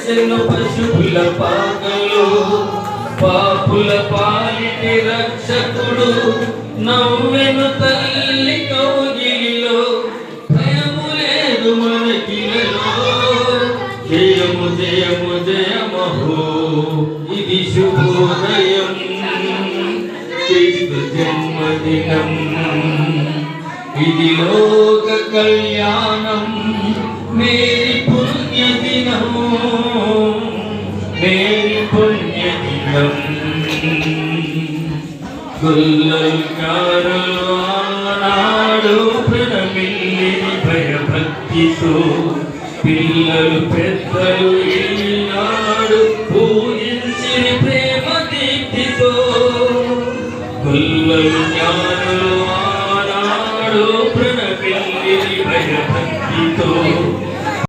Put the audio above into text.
వెలసెను పశువుల పాకలో పాపుల పాలిటి రక్షకుడు నవ్వెను తల్లి కౌగిలిలో భయము లేదు మనకిలలో జయము జయము జయమహో ఇది శుభోదయం క్రీస్తు జన్మదినం ఇది లోక కళ్యాణం మేరీ పుణ్యదినం మేరీ పుణ్యదినం గుల్లల్కారులు ఆనాడు ప్రణమిల్లిని భయభక్తితో పిల్లలు పెద్దలు ఈనాడు పూజించిన ప్రేమ దీప్తితో గుల్లలు జ్ఞానులు ఆనాడు ప్రణమిల్లిని భయభక్తితో